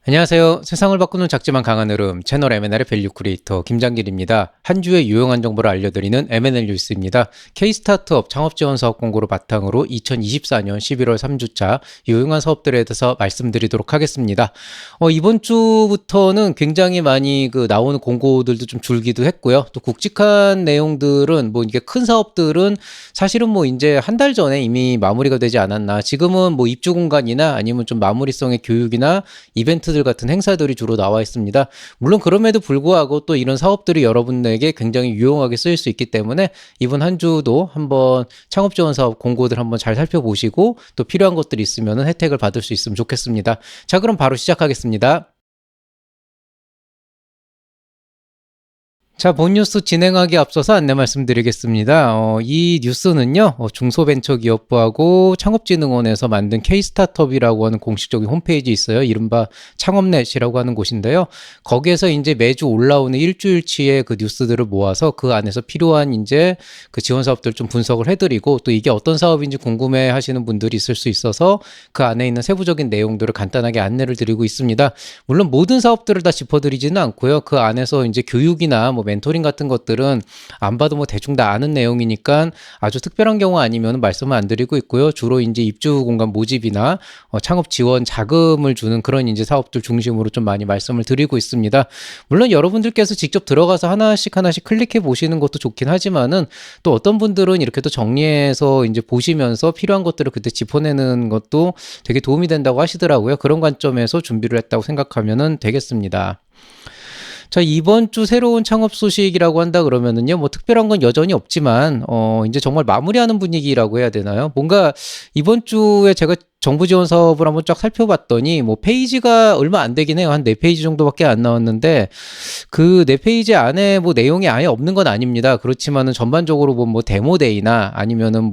안녕하세요. 세상을 바꾸는 작지만 강한 흐름 채널 M&L의 밸류 크리에이터 김장길입니다. 한 주의 유용한 정보를 알려드리는 M&L 뉴스입니다. K-스타트업 창업지원 사업 공고를 바탕으로 2024년 11월 3주차 유용한 사업들에 대해서 말씀드리도록 하겠습니다. 이번 주부터는 굉장히 많이 나오는 공고들도 좀 줄기도 했고요. 또 굵직한 내용들은 이게 큰 사업들은 사실은 이제 한 달 전에 이미 마무리가 되지 않았나. 지금은 입주 공간이나 아니면 좀 마무리성의 교육이나 이벤트들 같은 행사들이 주로 나와 있습니다. 물론 그럼에도 불구하고 또 이런 사업들이 여러분에게 굉장히 유용하게 쓰일 수 있기 때문에 이번 한 주도 한번 창업 지원 사업 공고들 한번 잘 살펴보시고 또 필요한 것들이 있으면 혜택을 받을 수 있으면 좋겠습니다. 자, 그럼 바로 시작하겠습니다. 자, 본 뉴스 진행하기 앞서서 안내 말씀드리겠습니다. 이 뉴스는요, 중소벤처기업부하고 창업진흥원에서 만든 K-스타트업이라고 하는 공식적인 홈페이지 있어요. 이른바 창업넷이라고 하는 곳인데요. 거기에서 이제 매주 올라오는 일주일치의 그 뉴스들을 모아서 그 안에서 필요한 이제 그 지원 사업들 좀 분석을 해드리고 또 이게 어떤 사업인지 궁금해 하시는 분들이 있을 수 있어서 그 안에 있는 세부적인 내용들을 간단하게 안내를 드리고 있습니다. 물론 모든 사업들을 다 짚어드리지는 않고요. 그 안에서 이제 교육이나 멘토링 같은 것들은 안 봐도 대충 다 아는 내용이니까 아주 특별한 경우 아니면 말씀을 안 드리고 있고요. 주로 이제 입주 공간 모집이나 창업 지원 자금을 주는 그런 이제 사업들 중심으로 좀 많이 말씀을 드리고 있습니다. 물론 여러분들께서 직접 들어가서 하나씩 클릭해 보시는 것도 좋긴 하지만은 또 어떤 분들은 이렇게 또 정리해서 이제 보시면서 필요한 것들을 그때 짚어내는 것도 되게 도움이 된다고 하시더라고요. 그런 관점에서 준비를 했다고 생각하면 되겠습니다. 자, 이번 주 새로운 창업 소식이라고 한다 그러면은요, 특별한 건 여전히 없지만, 이제 정말 마무리하는 분위기라고 해야 되나요? 뭔가 이번 주에 제가 정부 지원 사업을 한번 쫙 살펴봤더니, 페이지가 얼마 안 되긴 해요. 한 4페이지 정도밖에 안 나왔는데, 그 4페이지 안에 내용이 아예 없는 건 아닙니다. 그렇지만은 전반적으로 데모데이나 아니면은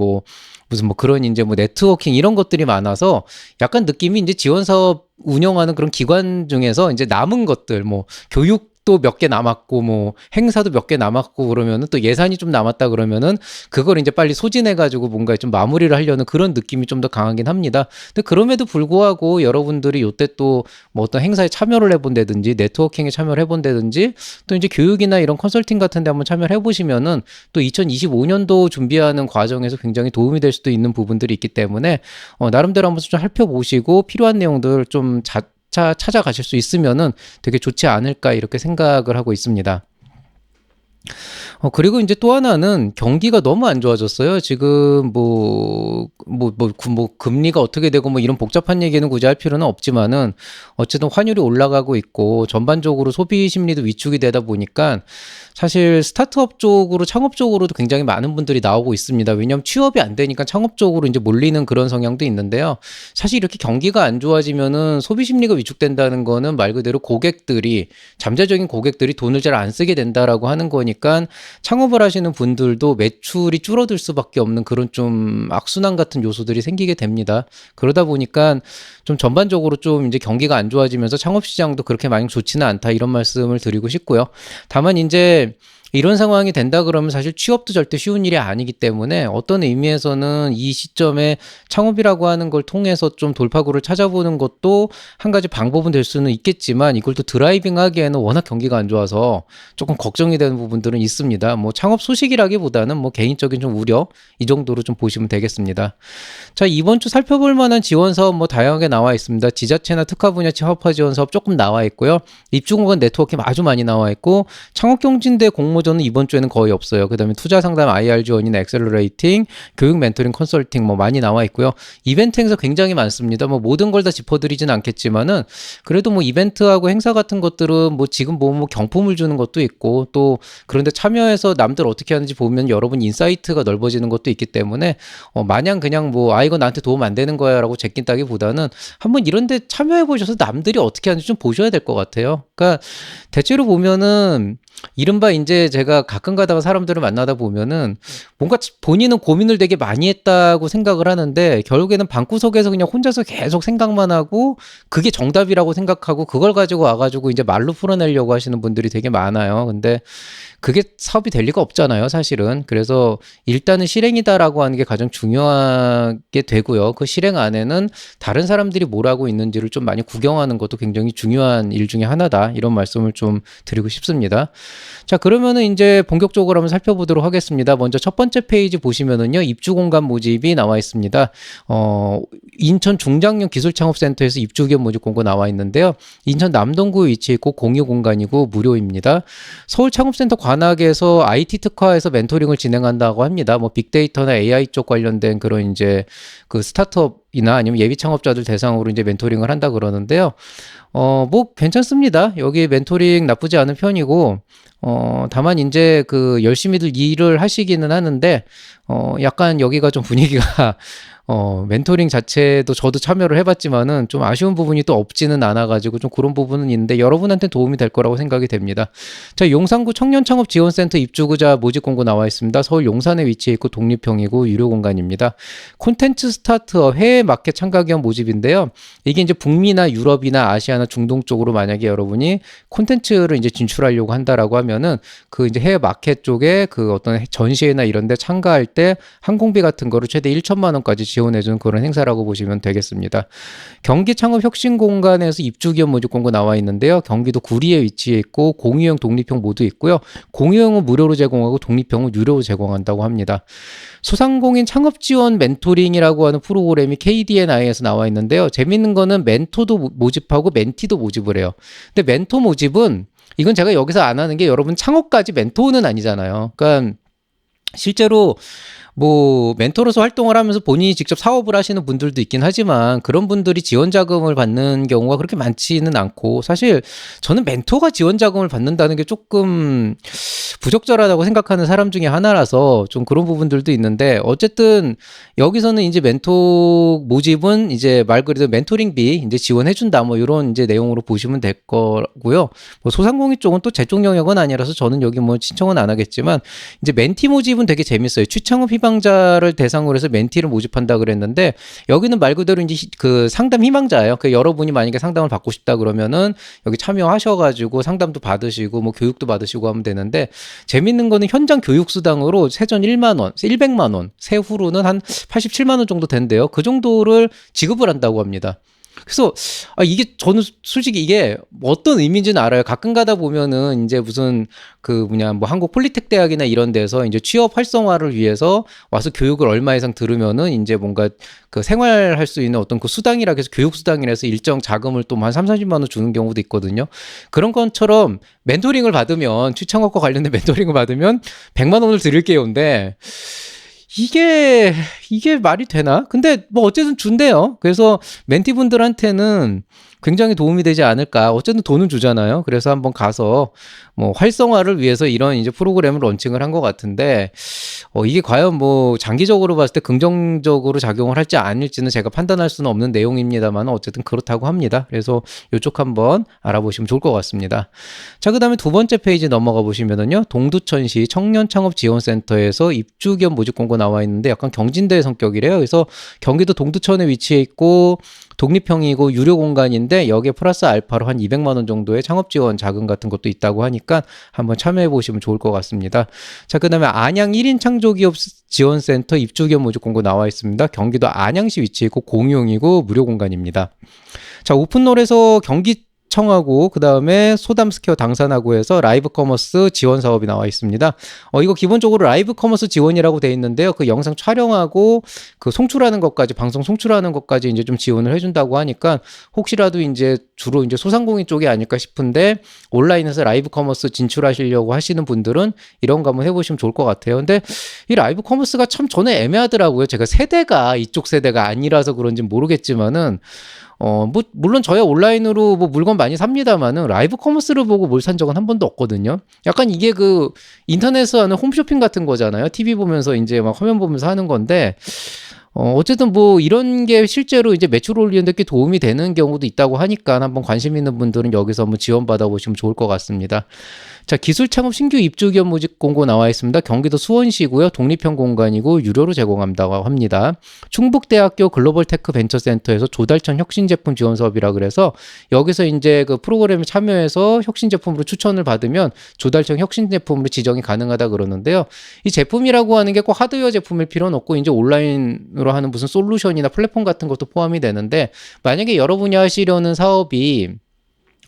무슨 그런 이제 네트워킹 이런 것들이 많아서 약간 느낌이 이제 지원 사업 운영하는 그런 기관 중에서 이제 남은 것들, 교육 또 몇 개 남았고 행사도 몇 개 남았고 그러면은 또 예산이 좀 남았다 그러면은 그걸 이제 빨리 소진해 가지고 뭔가 좀 마무리를 하려는 그런 느낌이 좀 더 강하긴 합니다. 근데 그럼에도 불구하고 여러분들이 요때 또 어떤 행사에 참여를 해본다든지 네트워킹에 참여를 해본다든지 또 이제 교육이나 이런 컨설팅 같은 데 한번 참여를 해보시면은 또 2025년도 준비하는 과정에서 굉장히 도움이 될 수도 있는 부분들이 있기 때문에 나름대로 한번 좀 살펴보시고 필요한 내용들 좀 찾아가실 수 있으면은 되게 좋지 않을까 이렇게 생각을 하고 있습니다. 그리고 이제 또 하나는 경기가 너무 안 좋아졌어요. 지금 금리가 어떻게 되고 이런 복잡한 얘기는 굳이 할 필요는 없지만은 어쨌든 환율이 올라가고 있고 전반적으로 소비 심리도 위축이 되다 보니까 사실 스타트업 쪽으로 창업 쪽으로도 굉장히 많은 분들이 나오고 있습니다. 왜냐하면 취업이 안 되니까 창업 쪽으로 이제 몰리는 그런 성향도 있는데요. 사실 이렇게 경기가 안 좋아지면은 소비 심리가 위축된다는 거는 말 그대로 잠재적인 고객들이 돈을 잘 안 쓰게 된다라고 하는 거니까 창업을 하시는 분들도 매출이 줄어들 수밖에 없는 그런 좀 악순환 같은 요소들이 생기게 됩니다. 그러다 보니까 좀 전반적으로 좀 이제 경기가 안 좋아지면서 창업 시장도 그렇게 많이 좋지는 않다 이런 말씀을 드리고 싶고요. 다만 이제 이런 상황이 된다 그러면 사실 취업도 절대 쉬운 일이 아니기 때문에 어떤 의미에서는 이 시점에 창업이라고 하는 걸 통해서 좀 돌파구를 찾아보는 것도 한 가지 방법은 될 수는 있겠지만 이걸 또 드라이빙 하기에는 워낙 경기가 안 좋아서 조금 걱정이 되는 부분들은 있습니다. 창업 소식이라기보다는 개인적인 좀 우려 이 정도로 좀 보시면 되겠습니다. 자, 이번 주 살펴볼 만한 지원 사업 다양하게 나와 있습니다. 지자체나 특화 분야 사업화 지원 사업 조금 나와 있고요. 입주공간 네트워킹 아주 많이 나와 있고 창업경진대 공모전은 이번 주에는 거의 없어요. 그 다음에 투자상담 IR 지원이나 엑셀러레이팅, 교육 멘토링 컨설팅 많이 나와 있고요. 이벤트 행사 굉장히 많습니다. 모든 걸 다 짚어드리진 않겠지만은 그래도 이벤트하고 행사 같은 것들은 지금 경품을 주는 것도 있고 또 그런데 참여해서 남들 어떻게 하는지 보면 여러분 인사이트가 넓어지는 것도 있기 때문에 마냥 그냥 이거 나한테 도움 안 되는 거야 라고 제낀다기보다는 한번 이런 데 참여해 보셔서 남들이 어떻게 하는지 좀 보셔야 될 것 같아요. 그러니까 대체로 보면은 이른바 이제 제가 가끔 가다가 사람들을 만나다 보면은 뭔가 본인은 고민을 되게 많이 했다고 생각을 하는데 결국에는 방구석에서 그냥 혼자서 계속 생각만 하고 그게 정답이라고 생각하고 그걸 가지고 와가지고 이제 말로 풀어내려고 하시는 분들이 되게 많아요. 근데 그게 사업이 될 리가 없잖아요, 사실은. 그래서 일단은 실행이다라고 하는 게 가장 중요하게 되고요. 그 실행 안에는 다른 사람들이 뭘 하고 있는지를 좀 많이 구경하는 것도 굉장히 중요한 일 중에 하나다. 이런 말씀을 좀 드리고 싶습니다. 자, 그러면은 이제 본격적으로 한번 살펴보도록 하겠습니다. 먼저 첫 번째 페이지 보시면은요, 입주 공간 모집이 나와 있습니다. 인천 중장년 기술창업센터에서 입주기업 모집 공고 나와 있는데요. 인천 남동구에 위치해 있고 공유 공간이고 무료입니다. 서울창업센터 관악에서 IT 특화에서 멘토링을 진행한다고 합니다. 뭐 빅데이터나 AI 쪽 관련된 그런 이제 그 스타트업이나 아니면 예비 창업자들 대상으로 이제 멘토링을 한다 그러는데요. 뭐 괜찮습니다. 여기 멘토링 나쁘지 않은 편이고, 다만 이제 그 열심히들 일을 하시기는 하는데, 약간 여기가 좀 분위기가 멘토링 자체도 저도 참여를 해봤지만은 좀 아쉬운 부분이 또 없지는 않아가지고 좀 그런 부분은 있는데 여러분한테 도움이 될 거라고 생각이 됩니다. 자, 용산구 청년창업지원센터 입주구자 모집 공고 나와 있습니다. 서울 용산에 위치해 있고 독립형이고 유료 공간입니다. 콘텐츠 스타트업 해외 마켓 참가기업 모집인데요. 이게 이제 북미나 유럽이나 아시아나 중동 쪽으로 만약에 여러분이 콘텐츠를 이제 진출하려고 한다라고 하면은 그 이제 해외 마켓 쪽에 그 어떤 전시회나 이런 데 참가할 때 항공비 같은 거를 최대 1천만 원까지 지원해주는 그런 행사라고 보시면 되겠습니다. 경기 창업 혁신 공간에서 입주기업 모집 공고 나와 있는데요. 경기도 구리에 위치해 있고 공유형, 독립형 모두 있고요. 공유형은 무료로 제공하고 독립형은 유료로 제공한다고 합니다. 소상공인 창업 지원 멘토링이라고 하는 프로그램이 KDNI에서 나와 있는데요. 재밌는 거는 멘토도 모집하고 멘티도 모집을 해요. 근데 멘토 모집은 이건 제가 여기서 안 하는 게 여러분 창업까지 멘토는 아니잖아요. 그러니까 실제로 뭐 멘토로서 활동을 하면서 본인이 직접 사업을 하시는 분들도 있긴 하지만 그런 분들이 지원 자금을 받는 경우가 그렇게 많지는 않고 사실 저는 멘토가 지원 자금을 받는다는 게 조금 부적절하다고 생각하는 사람 중에 하나라서 좀 그런 부분들도 있는데 어쨌든 여기서는 이제 멘토 모집은 이제 말 그대로 멘토링비 이제 지원해준다 뭐 이런 이제 내용으로 보시면 될 거고요. 뭐 소상공인 쪽은 또 제 쪽 영역은 아니라서 저는 여기 뭐 신청은 안 하겠지만 이제 멘티 모집은 되게 재밌어요. 취창업 희망자를 대상으로 해서 멘티를 모집한다 그랬는데 여기는 말 그대로 이제 그 상담 희망자예요. 그 여러분이 만약에 상담을 받고 싶다 그러면은 여기 참여하셔가지고 상담도 받으시고 뭐 교육도 받으시고 하면 되는데 재밌는 거는 현장 교육 수당으로 세전 1만 원, 100만 원, 세후로는 한 87만 원 정도 된대요. 그 정도를 지급을 한다고 합니다. 그래서 이게 저는 솔직히 이게 어떤 의미인지는 알아요. 가끔 가다 보면은 이제 무슨 그 뭐냐 뭐 한국 폴리텍 대학이나 이런 데서 이제 취업 활성화를 위해서 와서 교육을 얼마 이상 들으면은 이제 뭔가 그 생활할 수 있는 어떤 그 수당이라 해서 교육 수당이라 해서 일정 자금을 또 한 3, 40만 원 주는 경우도 있거든요. 그런 것처럼 멘토링을 받으면 취창업과 관련된 멘토링을 받으면 100만 원을 드릴게요인데 이게 말이 되나? 근데 뭐 어쨌든 준대요. 그래서 멘티분들한테는 굉장히 도움이 되지 않을까. 어쨌든 돈은 주잖아요. 그래서 한번 가서 뭐 활성화를 위해서 이런 이제 프로그램을 론칭을 한 것 같은데 이게 과연 뭐 장기적으로 봤을 때 긍정적으로 작용을 할지 아닐지는 제가 판단할 수는 없는 내용입니다만 어쨌든 그렇다고 합니다. 그래서 이쪽 한번 알아보시면 좋을 것 같습니다. 자, 그다음에 두 번째 페이지 넘어가 보시면은요. 동두천시 청년창업지원센터에서 입주기업 모집 공고 나와 있는데 약간 경진대 성격이래요. 그래서 경기도 동두천에 위치해 있고 독립형이고 유료 공간인데 여기에 플러스 알파로 한 200만 원 정도의 창업 지원 자금 같은 것도 있다고 하니까 한번 참여해 보시면 좋을 것 같습니다. 자, 그다음에 안양 1인 창조기업 지원센터 입주기업 모집 공고 나와 있습니다. 경기도 안양시 위치해 있고 공용이고 무료 공간입니다. 자, 오픈롤에서 경기청하고 그 다음에 소담스퀘어 당산하고 해서 라이브 커머스 지원 사업이 나와 있습니다. 이거 기본적으로 라이브 커머스 지원이라고 돼 있는데요. 그 영상 촬영하고 그 송출하는 것까지 방송 송출하는 것까지 이제 좀 지원을 해준다고 하니까 혹시라도 이제 주로 이제 소상공인 쪽이 아닐까 싶은데 온라인에서 라이브 커머스 진출하시려고 하시는 분들은 이런 거 한번 해보시면 좋을 것 같아요. 근데 이 라이브 커머스가 참 저는 애매하더라고요. 제가 세대가 이쪽 세대가 아니라서 그런지 모르겠지만은 뭐 물론 저야 온라인으로 뭐 물건 많이 삽니다만은 라이브 커머스를 보고 뭘 산 적은 한 번도 없거든요. 약간 이게 그 인터넷에서 하는 홈쇼핑 같은 거잖아요. TV 보면서 이제 막 화면 보면서 하는 건데 어쨌든 뭐 이런 게 실제로 이제 매출 올리는 데 꽤 도움이 되는 경우도 있다고 하니까 한번 관심 있는 분들은 여기서 한번 지원받아 보시면 좋을 것 같습니다. 자, 기술 창업 신규 입주 기업 모집 공고 나와 있습니다. 경기도 수원시고요. 독립형 공간이고 유료로 제공한다고 합니다. 충북대학교 글로벌 테크 벤처센터에서 조달청 혁신 제품 지원 사업이라 그래서 여기서 이제 그 프로그램에 참여해서 혁신 제품으로 추천을 받으면 조달청 혁신 제품으로 지정이 가능하다 그러는데요. 이 제품이라고 하는 게 꼭 하드웨어 제품일 필요는 없고 이제 온라인으로 하는 무슨 솔루션이나 플랫폼 같은 것도 포함이 되는데, 만약에 여러분이 하시려는 사업이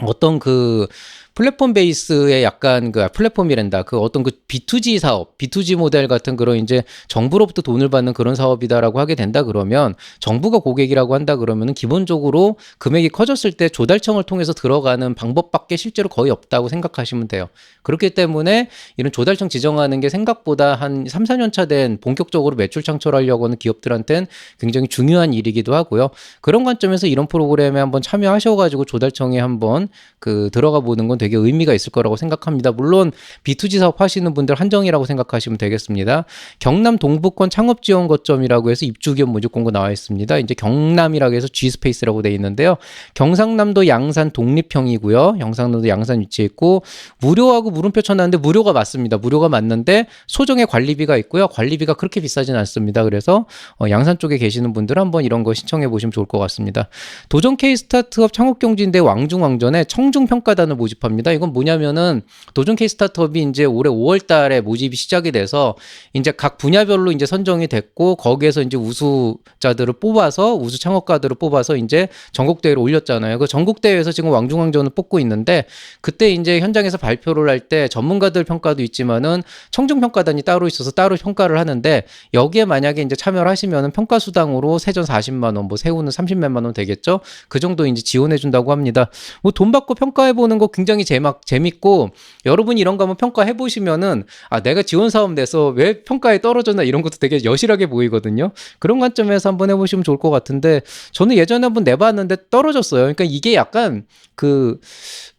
어떤 그 플랫폼 베이스의 약간 그 플랫폼이란다. 그 어떤 그 B2G 사업, B2G 모델 같은 그런 이제 정부로부터 돈을 받는 그런 사업이다라고 하게 된다 그러면, 정부가 고객이라고 한다 그러면은 기본적으로 금액이 커졌을 때 조달청을 통해서 들어가는 방법밖에 실제로 거의 없다고 생각하시면 돼요. 그렇기 때문에 이런 조달청 지정하는 게 생각보다 한 3, 4년 차 된 본격적으로 매출 창출하려고 하는 기업들한테는 굉장히 중요한 일이기도 하고요. 그런 관점에서 이런 프로그램에 한번 참여하셔가지고 조달청에 한번 그 들어가 보는 건 되게 의미가 있을 거라고 생각합니다. 물론 B2G 사업 하시는 분들 한정이라고 생각하시면 되겠습니다. 경남 동부권 창업지원 거점이라고 해서 입주기업 모집 공고 나와 있습니다. 이제 경남이라고 해서 G스페이스라고 되어 있는데요. 경상남도 양산 독립형이고요. 경상남도 양산 위치해 있고, 무료하고 물음표 쳐놨는데 무료가 맞습니다. 무료가 맞는데 소정의 관리비가 있고요. 관리비가 그렇게 비싸진 않습니다. 그래서 양산 쪽에 계시는 분들은 한번 이런 거 신청해 보시면 좋을 것 같습니다. 도전 K 스타트업 창업경진대 왕중왕전에 청중평가단을 모집합니다. 이건 뭐냐면은 도전 K 스타트업이 이제 올해 5월 달에 모집이 시작이 돼서 이제 각 분야별로 이제 선정이 됐고, 거기에서 이제 우수자들을 뽑아서, 우수 창업가들을 뽑아서 이제 전국대회로 올렸잖아요. 그 전국대회에서 지금 왕중왕전을 뽑고 있는데, 그때 이제 현장에서 발표를 할 때 전문가들 평가도 있지만은 청중평가단이 따로 있어서 따로 평가를 하는데, 여기에 만약에 이제 참여를 하시면은 평가 수당으로 세전 40만 원, 뭐 새우는 30몇만 원 되겠죠. 그 정도 이제 지원해 준다고 합니다. 뭐 돈 받고 평가해 보는 거 굉장히 재밌고, 여러분이 이런 거 한번 평가해 보시면은 내가 지원 사업 내서 왜 평가에 떨어졌나 이런 것도 되게 여실하게 보이거든요. 그런 관점에서 한번 해보시면 좋을 것 같은데, 저는 예전에 한번 내봤는데 떨어졌어요. 그러니까 이게 약간 그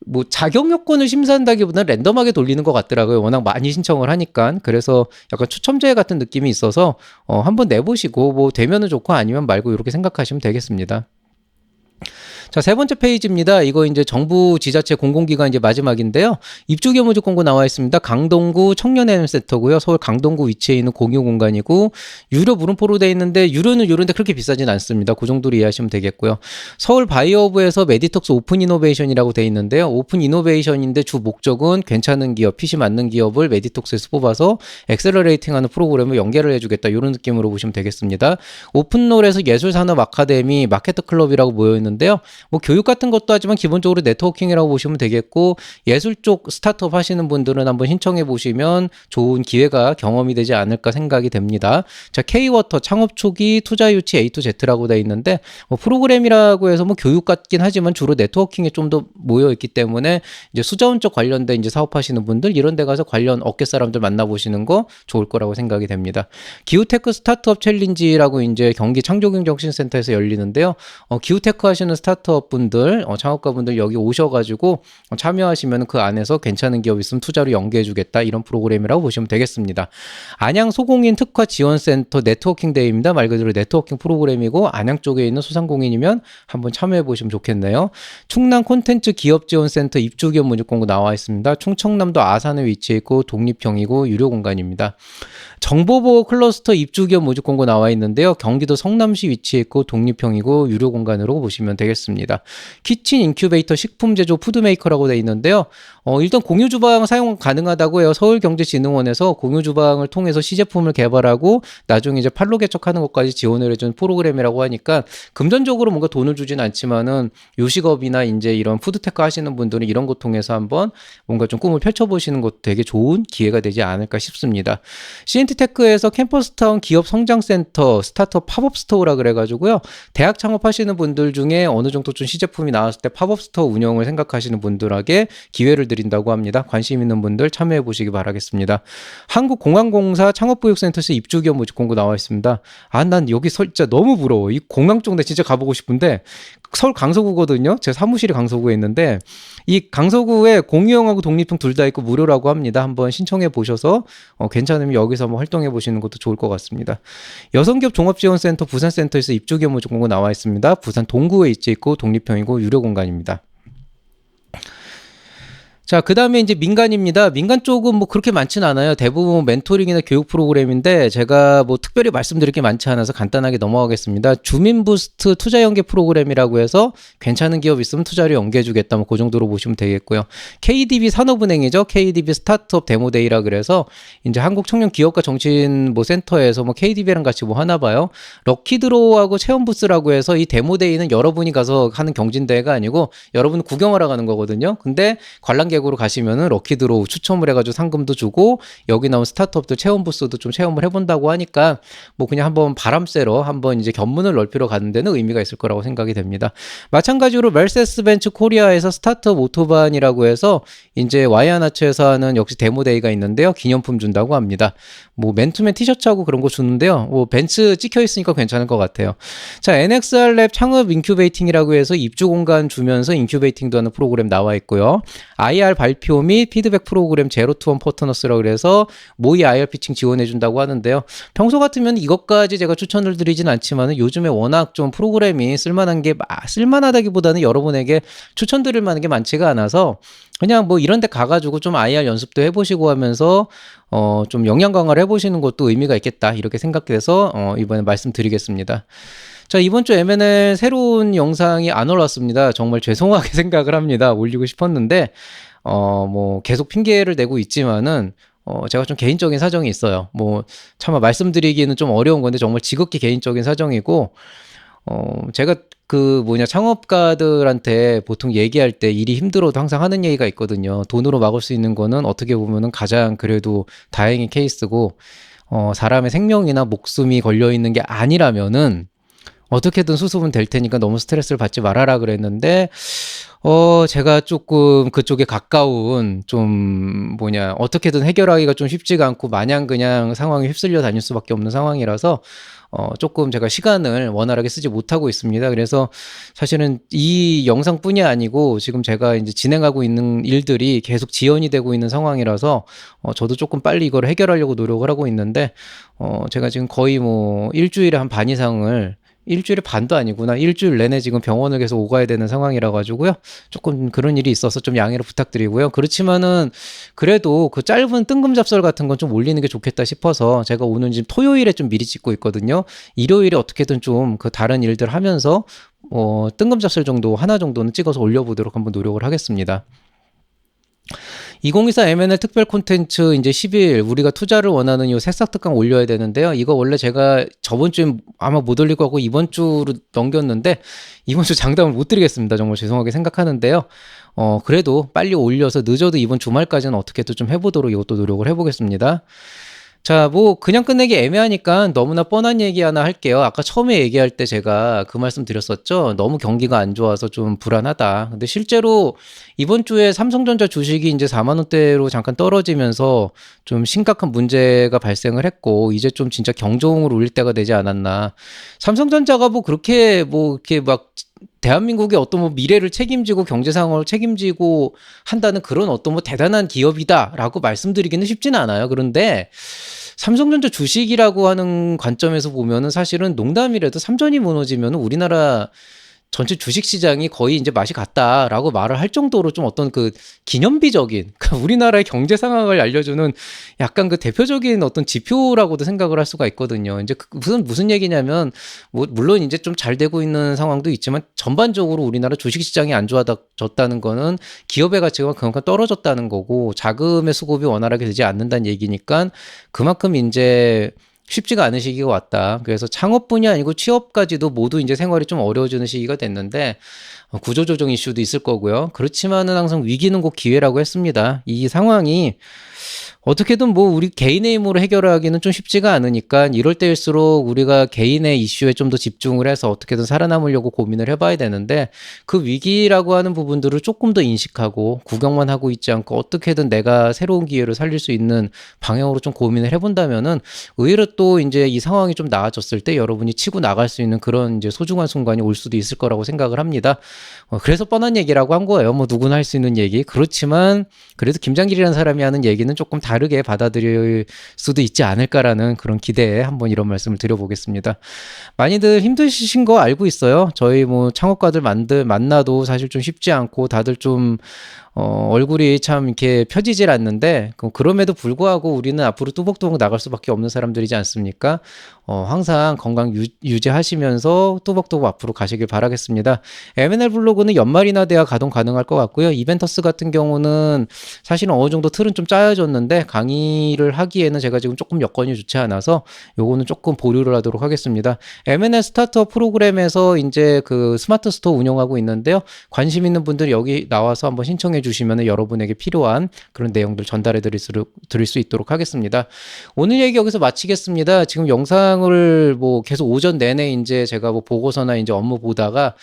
뭐 자격 요건을 심사한다기보다는 랜덤하게 돌리는 것 같더라고요. 워낙 많이 신청을 하니까. 그래서 약간 추첨제 같은 느낌이 있어서 한번 내보시고 뭐 되면은 좋고 아니면 말고 이렇게 생각하시면 되겠습니다. 자, 세 번째 페이지입니다. 이거 이제 정부 지자체 공공기관 이제 마지막인데요. 입주기업 모집 공고 나와 있습니다. 강동구 청년회원센터고요. 서울 강동구 위치해 있는 공유 공간이고, 유료 물음표로 되어 있는데 유료는 유료인데 그렇게 비싸진 않습니다. 그 정도로 이해하시면 되겠고요. 서울 바이오브에서 메디톡스 오픈 이노베이션이라고 되어 있는데요. 오픈 이노베이션인데 주 목적은 괜찮은 기업, 핏이 맞는 기업을 메디톡스에서 뽑아서 엑셀러레이팅하는 프로그램을 연계를 해주겠다, 이런 느낌으로 보시면 되겠습니다. 오픈롤에서 예술산업 아카데미, 마케터 클럽이라고 모여 있는데요. 뭐 교육 같은 것도 하지만 기본적으로 네트워킹이라고 보시면 되겠고, 예술 쪽 스타트업 하시는 분들은 한번 신청해 보시면 좋은 기회가 경험이 되지 않을까 생각이 됩니다. 자, K워터 창업 초기 투자 유치 A2Z라고 되어 있는데, 뭐 프로그램이라고 해서 뭐 교육 같긴 하지만 주로 네트워킹에 좀 더 모여 있기 때문에 이제 수자원 쪽 관련된 이제 사업하시는 분들 이런 데 가서 관련 업계 사람들 만나보시는 거 좋을 거라고 생각이 됩니다. 기후테크 스타트업 챌린지라고 이제 경기 창조경정신센터에서 열리는데요. 기후테크 하시는 스타트업 분들, 창업가 분들 여기 오셔가지고 참여하시면 그 안에서 괜찮은 기업 있으면 투자로 연계해주겠다, 이런 프로그램이라고 보시면 되겠습니다. 안양 소공인 특화 지원센터 네트워킹 데이입니다. 말 그대로 네트워킹 프로그램이고, 안양 쪽에 있는 소상공인이면 한번 참여해 보시면 좋겠네요. 충남 콘텐츠 기업지원센터 입주기업 모집 공고 나와 있습니다. 충청남도 아산에 위치해 있고 독립형이고 유료 공간입니다. 정보보호 클러스터 입주기업 모집 공고 나와 있는데요. 경기도 성남시 위치해 있고 독립형이고 유료 공간으로 보시면 되겠습니다. 키친 인큐베이터 식품 제조 푸드메이커라고 되어 있는데요. 일단 공유 주방 사용 가능하다고 해요. 서울경제진흥원에서 공유 주방을 통해서 시제품을 개발하고 나중에 이제 판로 개척하는 것까지 지원을 해준 프로그램이라고 하니까, 금전적으로 뭔가 돈을 주진 않지만은 요식업이나 이제 이런 푸드테크 하시는 분들은 이런 것 통해서 한번 뭔가 좀 꿈을 펼쳐보시는 것도 되게 좋은 기회가 되지 않을까 싶습니다. CNT테크에서 캠퍼스타운 기업 성장센터 스타트업 팝업 스토어라 그래가지고요. 대학 창업하시는 분들 중에 어느 정도 도촌 시제품이 나왔을 때 팝업 스토어 운영을 생각하시는 분들에게 기회를 드린다고 합니다. 관심 있는 분들 참여해 보시기 바라겠습니다. 한국공항공사 창업보육센터에서 입주기업 모집 공고 나와 있습니다. 난 여기 진짜 너무 부러워. 이 공항 쪽 내 진짜 가보고 싶은데 서울 강서구거든요. 제 사무실이 강서구에 있는데 이 강서구에 공유형하고 독립형 둘 다 있고 무료라고 합니다. 한번 신청해 보셔서 괜찮으면 여기서 한번 활동해 보시는 것도 좋을 것 같습니다. 여성기업 종합지원센터 부산센터에서 입주기업 모집 공고 나와 있습니다. 부산 동구에 위치해 있고 독립형이고 유료 공간입니다. 자, 그 다음에 이제 민간입니다. 민간 쪽은 뭐 그렇게 많진 않아요. 대부분 멘토링이나 교육 프로그램인데 제가 뭐 특별히 말씀드릴 게 많지 않아서 간단하게 넘어가겠습니다. 주민부스트 투자 연계 프로그램이라고 해서 괜찮은 기업 있으면 투자를 연계해주겠다. 뭐 그 정도로 보시면 되겠고요. KDB 산업은행이죠. KDB 스타트업 데모데이라 그래서 이제 한국청년기업가정신 뭐 센터에서 뭐 KDB랑 같이 뭐 하나 봐요. 럭키드로우하고 체험부스라고 해서 이 데모데이는 여러분이 가서 하는 경진대회가 아니고 여러분 구경하러 가는 거거든요. 근데 관람객으로 가시면은 럭키드로우 추첨을 해가지고 상금도 주고 여기 나온 스타트업들 체험 부스도 좀 체험을 해본다고 하니까 뭐 그냥 한번 바람 쐬러 한번 이제 견문을 넓히러 가는 데는 의미가 있을 거라고 생각이 됩니다. 마찬가지로 멜세스 벤츠 코리아에서 스타트업 오토반이라고 해서 이제 와이아나츠에서 하는 역시 데모데이가 있는데요. 기념품 준다고 합니다. 뭐 맨투맨 티셔츠하고 그런 거 주는데요. 뭐 벤츠 찍혀 있으니까 괜찮을 것 같아요. 자, NXR랩 창업 인큐베이팅이라고 해서 입주 공간 주면서 인큐베이팅도 하는 프로그램 나와 있고요. IR 발표 및 피드백 프로그램 제로투원 파트너스라고 그래서 모의 IR 피칭 지원해준다고 하는데요. 평소 같으면 이것까지 제가 추천을 드리진 않지만 요즘에 워낙 좀 프로그램이 쓸만하다기보다는 여러분에게 추천드릴 만한 게 많지가 않아서 그냥 뭐 이런 데 가가지고 좀 IR 연습도 해보시고 하면서 좀 역량 강화를 해보시는 것도 의미가 있겠다 이렇게 생각돼서 이번에 말씀드리겠습니다. 자, 이번 주 M&A 새로운 영상이 안 올랐습니다. 정말 죄송하게 생각을 합니다. 올리고 싶었는데 뭐 계속 핑계를 대고 있지만은 제가 좀 개인적인 사정이 있어요. 뭐 차마 말씀드리기는 좀 어려운 건데 정말 지극히 개인적인 사정이고 제가 창업가들한테 보통 얘기할 때 일이 힘들어도 항상 하는 얘기가 있거든요. 돈으로 막을 수 있는 거는 어떻게 보면은 가장 그래도 다행인 케이스고 사람의 생명이나 목숨이 걸려 있는 게 아니라면은 어떻게든 수습은 될 테니까 너무 스트레스를 받지 말아라 그랬는데 제가 조금 그쪽에 가까운 어떻게든 해결하기가 좀 쉽지가 않고 마냥 그냥 상황에 휩쓸려 다닐 수밖에 없는 상황이라서 조금 제가 시간을 원활하게 쓰지 못하고 있습니다. 그래서 사실은 이 영상뿐이 아니고 지금 제가 이제 진행하고 있는 일들이 계속 지연이 되고 있는 상황이라서 저도 조금 빨리 이걸 해결하려고 노력을 하고 있는데 제가 지금 거의 뭐 일주일에 한 반 이상을 일주일에 반도 아니구나. 일주일 내내 지금 병원을 계속 오가야 되는 상황이라 가지고요. 조금 그런 일이 있어서 좀 양해를 부탁드리고요. 그렇지만은 그래도 그 짧은 뜬금 잡설 같은 건 좀 올리는 게 좋겠다 싶어서 제가 오늘 지금 토요일에 좀 미리 찍고 있거든요. 일요일에 어떻게든 좀 그 다른 일들 하면서 뜬금 잡설 정도 하나 정도는 찍어서 올려보도록 한번 노력을 하겠습니다. 2024 M&A 특별 콘텐츠 이제 10일 우리가 투자를 원하는 요 새싹 특강 올려야 되는데요. 이거 원래 제가 저번 주에 아마 못 올릴 거고 이번 주로 넘겼는데 이번 주 장담을 못 드리겠습니다. 정말 죄송하게 생각하는데요. 그래도 빨리 올려서 늦어도 이번 주말까지는 어떻게든 좀 해보도록 이것도 노력을 해보겠습니다. 자, 뭐 그냥 끝내기 애매하니까 너무나 뻔한 얘기 하나 할게요. 아까 처음에 얘기할 때 제가 그 말씀 드렸었죠. 너무 경기가 안 좋아서 좀 불안하다. 근데 실제로 이번 주에 삼성전자 주식이 이제 4만 원대로 잠깐 떨어지면서 좀 심각한 문제가 발생을 했고 이제 좀 진짜 경종을 울릴 때가 되지 않았나. 삼성전자가 이렇게 막 대한민국의 어떤 뭐 미래를 책임지고 경제 상황을 책임지고 한다는 그런 어떤 뭐 대단한 기업이다라고 말씀드리기는 쉽지는 않아요. 그런데 삼성전자 주식이라고 하는 관점에서 보면은 사실은 농담이라도 삼전이 무너지면 우리나라 전체 주식시장이 거의 이제 맛이 갔다라고 말을 할 정도로 좀 어떤 그 기념비적인 우리나라의 경제 상황을 알려주는 약간 그 대표적인 어떤 지표라고도 생각을 할 수가 있거든요. 이제 무슨 얘기냐면 물론 이제 좀 잘 되고 있는 상황도 있지만 전반적으로 우리나라 주식시장이 안 좋아졌다는 거는 기업의 가치가 그만큼 떨어졌다는 거고 자금의 수급이 원활하게 되지 않는다는 얘기니까 그만큼 이제 쉽지가 않은 시기가 왔다. 그래서 창업뿐이 아니고 취업까지도 모두 이제 생활이 좀 어려워지는 시기가 됐는데 구조조정 이슈도 있을 거고요. 그렇지만은 항상 위기는 곧 기회라고 했습니다. 이 상황이 어떻게든 뭐 우리 개인의 힘으로 해결하기는 좀 쉽지가 않으니까 이럴 때일수록 우리가 개인의 이슈에 좀 더 집중을 해서 어떻게든 살아남으려고 고민을 해봐야 되는데 그 위기라고 하는 부분들을 조금 더 인식하고 구경만 하고 있지 않고 어떻게든 내가 새로운 기회를 살릴 수 있는 방향으로 좀 고민을 해본다면은 의외로 또 이제 이 상황이 좀 나아졌을 때 여러분이 치고 나갈 수 있는 그런 이제 소중한 순간이 올 수도 있을 거라고 생각을 합니다. 그래서 뻔한 얘기라고 한 거예요. 뭐 누구나 할 수 있는 얘기. 그렇지만 그래도 김장길이라는 사람이 하는 얘기는 조금 다르게 받아들일 수도 있지 않을까라는 그런 기대에 한번 이런 말씀을 드려보겠습니다. 많이들 힘드신 거 알고 있어요. 저희 뭐 창업가들 만나도 사실 좀 쉽지 않고 다들 좀 얼굴이 참 이렇게 펴지질 않는데 그럼에도 불구하고 우리는 앞으로 뚜벅뚜벅 나갈 수밖에 없는 사람들이지 않습니까? 항상 건강 유지하시면서 뚜벅뚜벅 앞으로 가시길 바라겠습니다. M&L 블로그는 연말이나 돼야 가동 가능할 것 같고요. 이벤터스 같은 경우는 사실은 어느 정도 틀은 좀 짜여졌는데 강의를 하기에는 제가 지금 조금 여건이 좋지 않아서 요거는 조금 보류를 하도록 하겠습니다. M&L 스타트업 프로그램에서 이제 그 스마트 스토어 운영하고 있는데요. 관심 있는 분들 여기 나와서 한번 신청해 주시면 여러분에게 필요한 그런 내용들 전달해 드릴 수 있도록 하겠습니다. 오늘 얘기 여기서 마치겠습니다. 지금 영상을 뭐 계속 오전 내내 이제 제가 뭐 보고서나 이제 업무 보다가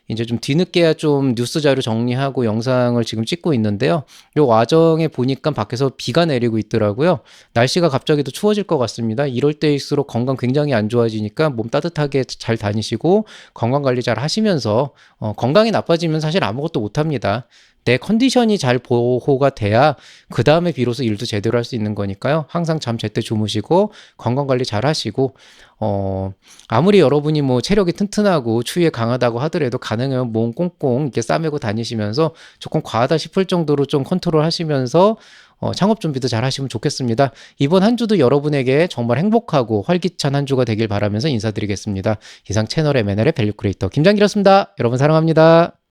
이제 좀 뒤늦게야 좀 뉴스 자료 정리하고 영상을 지금 찍고 있는데요. 요 와정에 보니까 밖에서 비가 내리고 있더라고요. 날씨가 갑자기 더 추워질 것 같습니다. 이럴 때일수록 건강 굉장히 안 좋아지니까 몸 따뜻하게 잘 다니시고 건강 관리 잘 하시면서 건강이 나빠지면 사실 아무것도 못 합니다. 내 컨디션이 잘 보호가 돼야 그 다음에 비로소 일도 제대로 할 수 있는 거니까요. 항상 잠 제때 주무시고 건강관리 잘 하시고 아무리 여러분이 뭐 체력이 튼튼하고 추위에 강하다고 하더라도 가능하면 몸 꽁꽁 이렇게 싸매고 다니시면서 조금 과하다 싶을 정도로 좀 컨트롤 하시면서 창업 준비도 잘 하시면 좋겠습니다. 이번 한 주도 여러분에게 정말 행복하고 활기찬 한 주가 되길 바라면서 인사드리겠습니다. 이상 채널 M&L의 밸류 크리에이터 김장길이었습니다. 여러분 사랑합니다.